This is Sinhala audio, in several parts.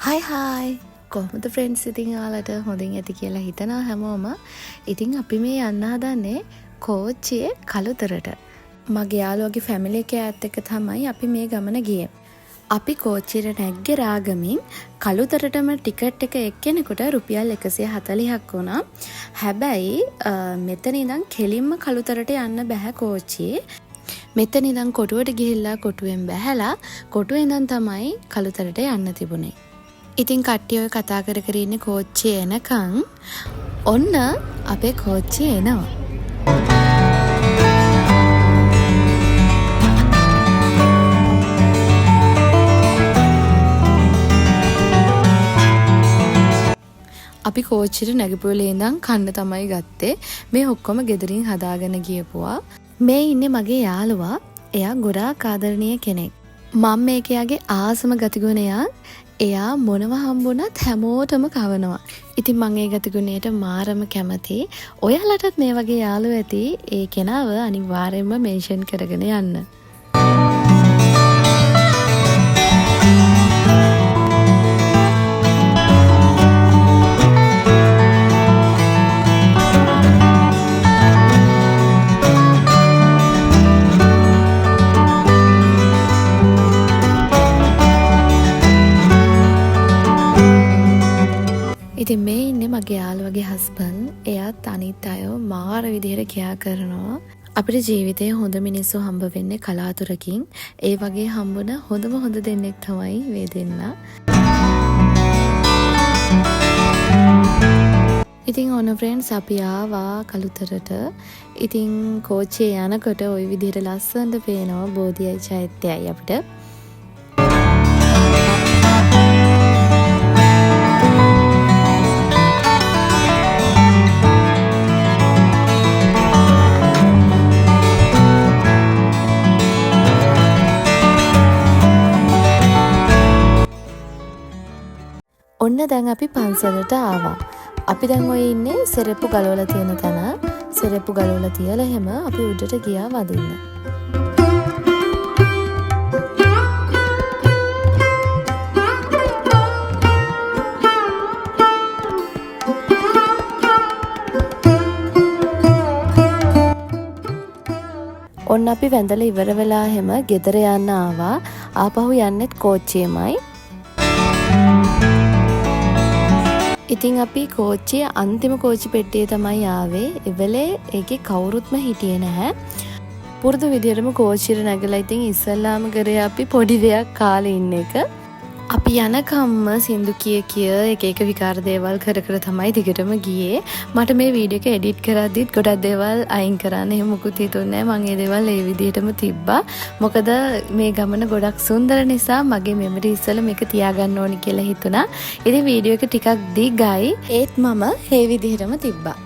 හයි කොහොමද ෆ්‍රෙන්ඩ්ස් ඉතින් ඔයාලට හොඳින් ඇති කියලා හිතනවා හැමෝම. ඉතින් අපි මේ යන්න හදන්නේ කෝච්චියේ කළුතරට. මගේ යාළුවගේ ෆැමිලි එකත් එක්ක තමයි අපි මේ ගමන ගියේ. අපි කෝච්චියට නැග්ගේ රාගමින් කළුතරටම ටිකට් එක එක්කෙනෙකුට රුපියල් 140ක් වුණා. හැබැයි මෙතන ඉඳන් කෙලින්ම කළුතරට යන්න බෑ කෝච්චියේ. මෙතන ඉඳන් කොටුවට ගිහිල්ලා කොටුවෙන් බැහැලා කොටුවේ ඉඳන් තමයි කළුතරට යන්න තිබුණේ. ඉතින් කට්ටිය ඔය කතා කර කර ඉන්නේ කෝච්චිය එනකන් ඔන්න අපේ කෝච්චිය එනවා. අපි කෝච්චියට නැගපුවලේ ඉඳන් කන්න තමයි ගත්තේ. මේ ඔක්කොම ගෙදරින් හදාගෙන ගියපුවා. මේ ඉන්නේ මගේ යාළුවා. එයා ගොඩාක් ආදරණීය කෙනෙක්. මම මේකයාගේ ආසම ගතිගුණයක්. එයා මොනව හම්බුණත් හැමෝටම කවනවා. ඉතින් මම ඒ ගතිගුණයට මාරම කැමතියි. ඔයාලටත් මේ වගේ යාළුවෝ ඇති. ඒ කෙනාව අනිවාර්යයෙන්ම මෙන්ෂන් කරගෙන යන්න. ඉතින් මේ ඉන්නේ මගේ යාළුවගේ හස්බන්ඩ්. එයාත් අනිත් අය මාර විදිහට කියා කරනවා. අපේ ජීවිතේ හොඳ මිනිස්සු හම්බ වෙන්නේ කලාතුරකින්. ඒ වගේ හම්බුන හොඳ දෙන්නෙක් තමයි මේ දෙන්නා. ඉතින් ඔන්න ෆ්‍රෙන්ඩ්ස් අපි ආවා කළුතරට. ඉතින් කෝච්චියේ යනකොට ওই විදිහට ලස්සනට පේනවා බෝධියයි චෛත්‍යයයි අපිට. ඔන්න දැන් අපි පන්සලට ආවා. අපි දැන් ඔය ඉන්නේ සෙරෙප්පු ගලවලා තියෙන තැන. සෙරෙප්පු ගලවලා තියලා එහෙම අපි උඩට ගියා වදින්න. ඔන්න අපි වැඳලා ඉවර වෙලා එහෙම ගෙදර යන්න ආවා. ආපහු යන්නෙත් කෝච්චියමයි. ඉතින් අපි කෝච්චිය අන්තිම කෝච්චි පෙට්ටියේ තමයි ආවේ. එවෙලේ ඒකේ කවුරුත්ම හිටියේ නැහැ. පුරුදු විදියටම කෝච්චියට නැගලා ඉතින් ඉස්සල්ලාම කරේ අපි පොඩි දෙයක් කාලේ ඉන්න එක. අපි යනකම්ම සින්දු කිය එක විකාර දේවල් කර තමයි දිගටම ගියේ. මට මේ වීඩියෝ එක එඩිට් කරද්දිත් ගොඩක් දේවල් අයින් කරන්න එහෙම මුකුත් හිතුන්නේ නැහැ. මම ඒ දේවල් ඒ විදිහටම තිබ්බා. මොකද මේ ගමන ගොඩක් සුන්දර නිසා මගේ මෙමරි ඉස්සෙල්ලා මේක තියාගන්න ඕනි කියලා හිතුණා. ඉතින් වීඩියෝ එක ටිකක් දිගයි. ඒත් මම ඒ විදිහටම තිබ්බා.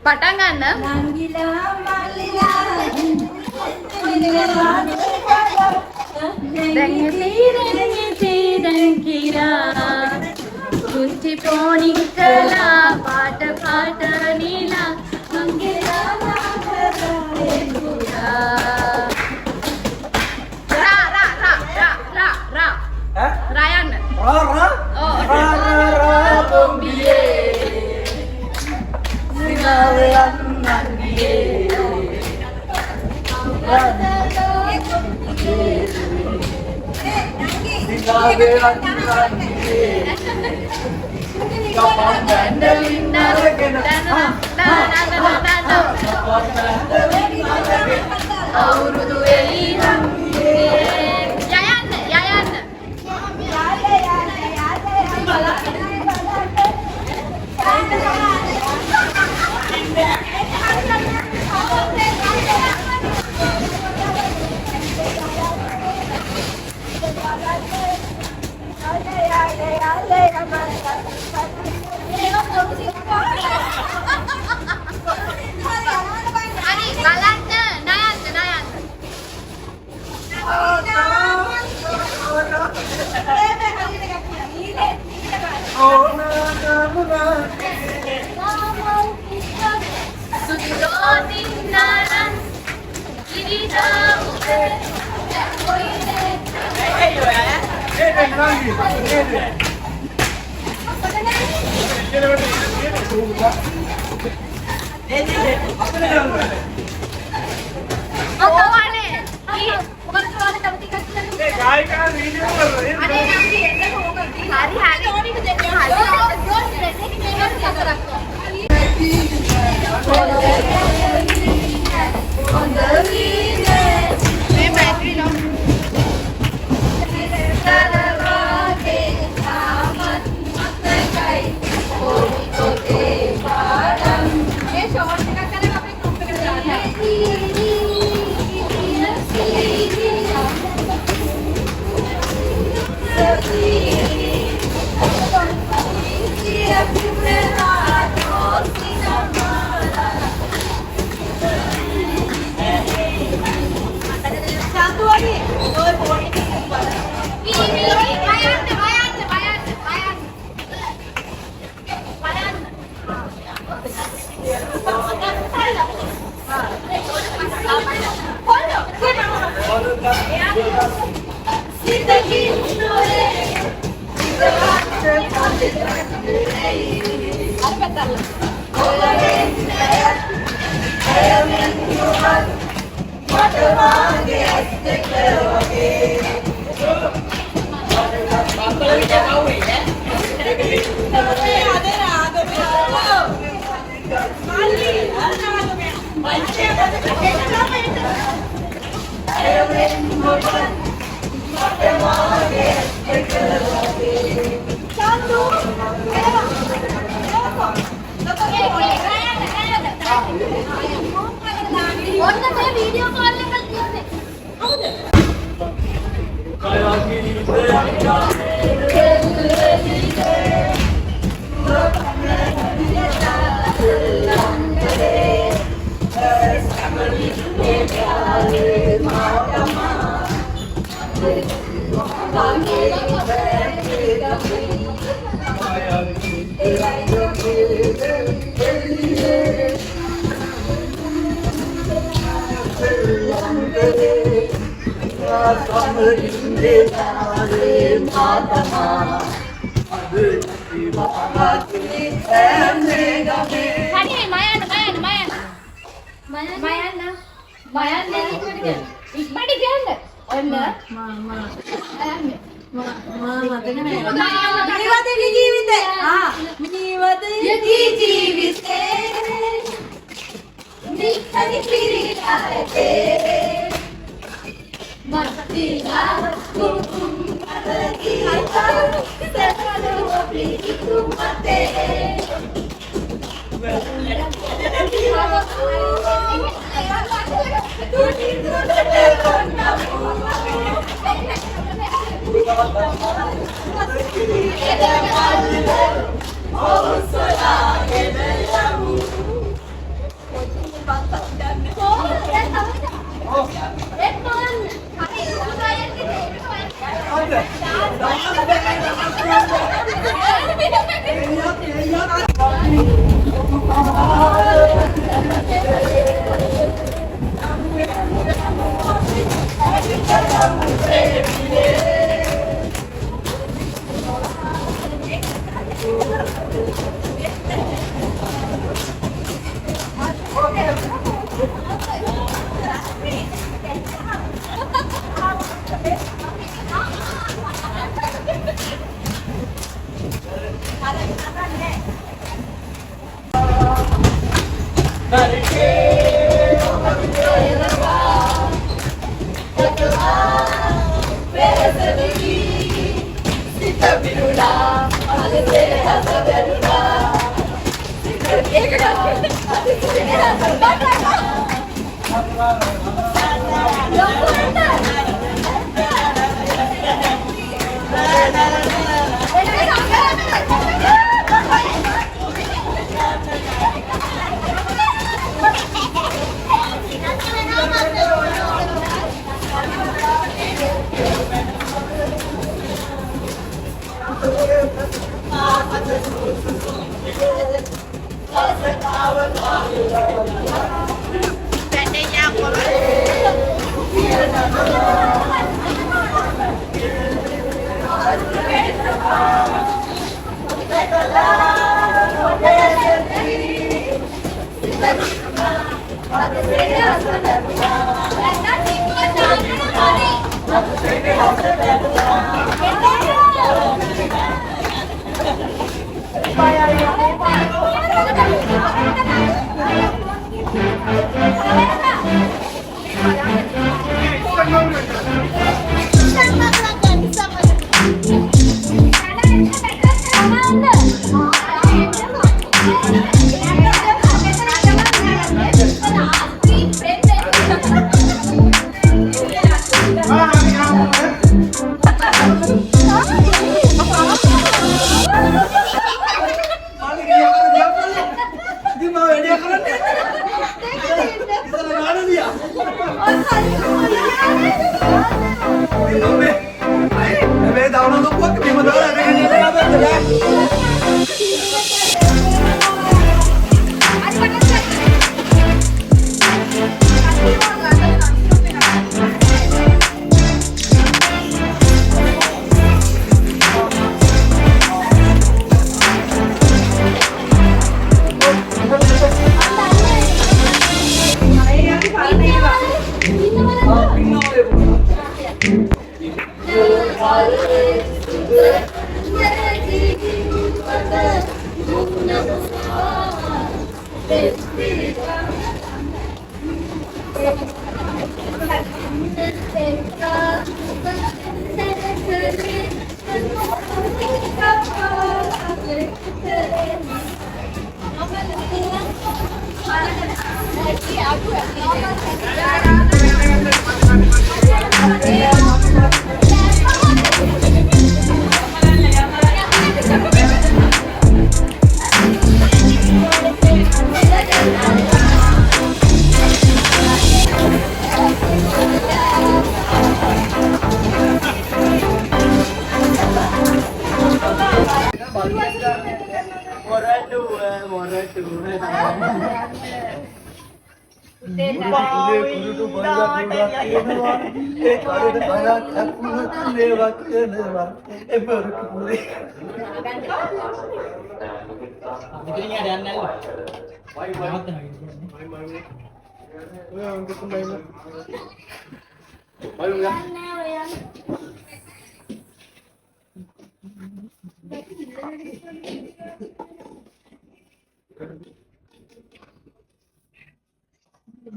පටන් ගන්න. कुछ पोनी कला पाट पाट नीला मंगेला रा रा रा रा रा रा रा අවුරුදු එලිනම් යයන්න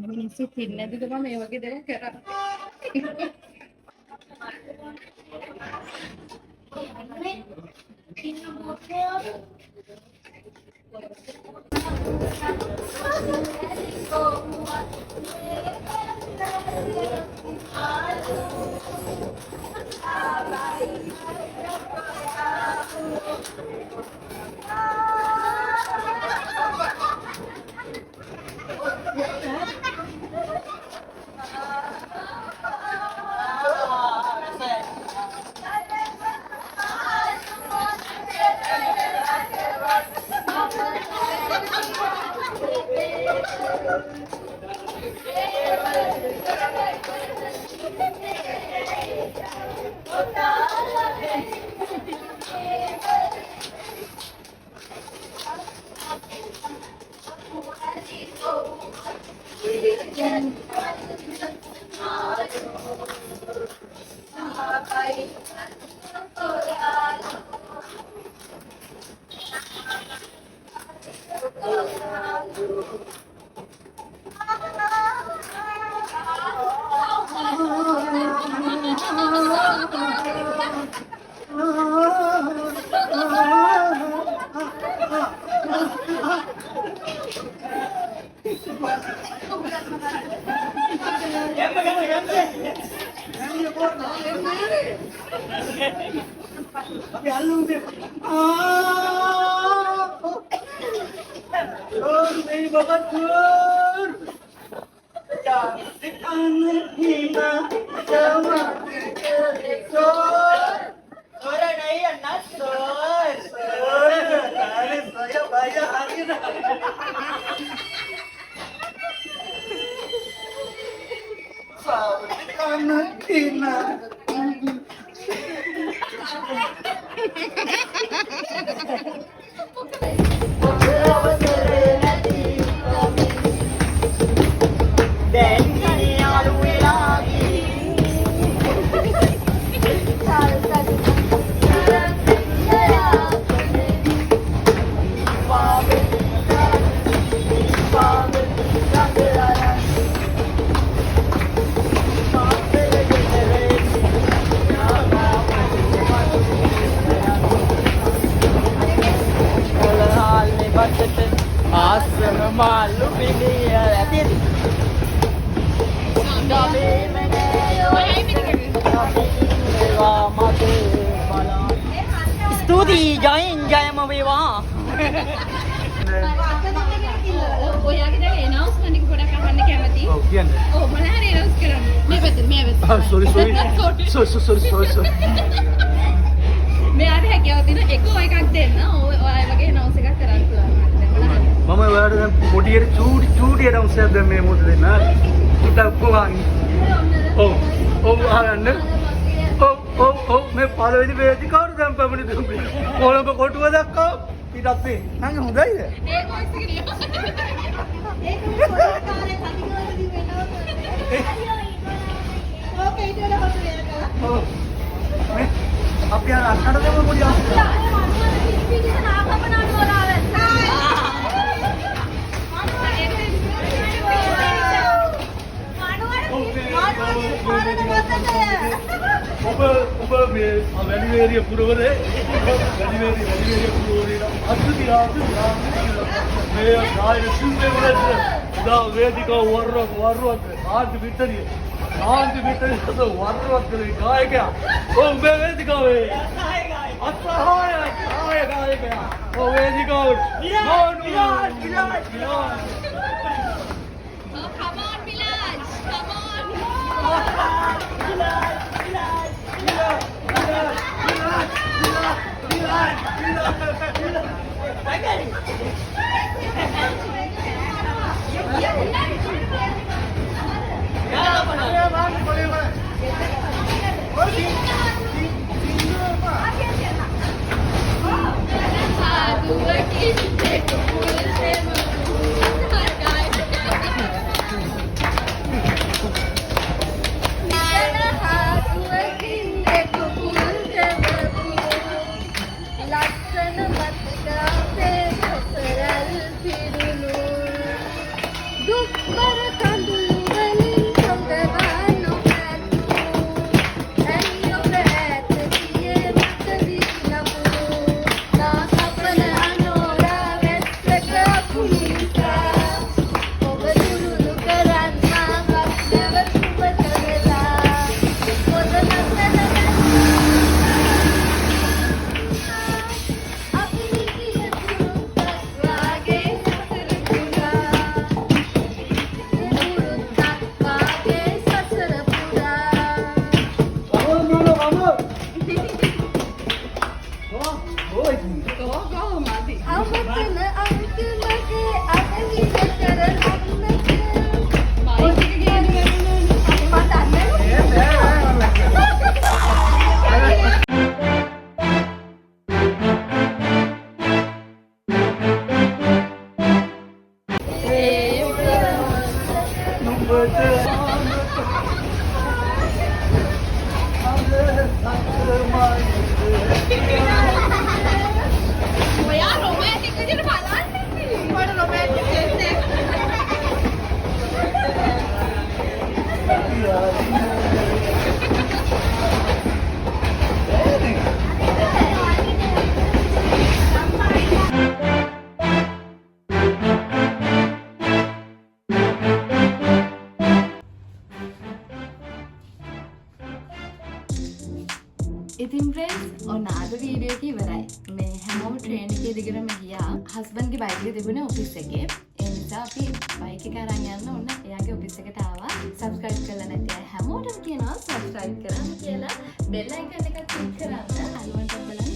මිනිස්සු තින්නේද ගම මේ වගේ දේවල් කරා. नहीं बाबा दूर नहीं अन्ना अरे भैया भैया आगे ना malu ini ya liatin studi join jaya mawiwa ඔයාගේ දැන් announcement එක පොඩක් අහන්න කැමතියි. ඔව් කියන්න. ඔව් මම හරි announce කරන්න. මේ පැත්තට. sorry මෙයාට හැකියාව තියෙන එක එකක් දෙන්න. ඔය වගේ announce එකක් කරන්න පුළුවන්. මම ඔයාලට දැන් පොඩියට චූටි announce එකක් දැන් මේ මොකද දෙන්න ටිකක් කොහොමද ඔව් අහන්න ඔව් මේ පළවෙනි වේදිකාවට දැන් පැමිණි දුන්නේ කොළඹ කොටුව දක්වා පිටත් වේ නංග හොඳයිද ඒ voice එක ලියන්න. ඒක පොඩි කාලේ කතිකවලදී වෙනවා. ඕක ඊට වඩා හොඳ වෙනවා. ඔව් මේ අපි අර අන්නට දෙමු පොඩි අවස්ථාවක් ඔබ මේ වැලිවේරිය පුරවරේ වැලිවේරිය පුරවරේ අත්තියාද මේ ආයෙ සින්දේ වලට දා වේදිකාව වරුවක් ආන්ති විතරිය වරුවක් කරේ ගායකයා ඔව් මේ වේදිකාවේ අත්සහාය ගායකයා ඔව් වේදිකාව Oh, come on, Bilal. Come on. අද වීඩියෝ එක ඉවරයි. මේ හැමෝම ට්‍රේන් එකේ දිගටම ගියා. හස්බන්ඩ්ගේ බයික් එක තිබුණේ ඔෆිස් එකේ. ඒ නිසා අපි බයික් එක අරන් යන්න ඕන එයාගේ ඔෆිස් එකට ආවා. සබ්ස්ක්‍රයිබ් කරලා නැති අය හැමෝටම කියනවා සබ්ස්ක්‍රයිබ් කරන්න කියලා. බෙල් අයිකන් එක ක්ලික් කරන්න. අලුත් බලන්න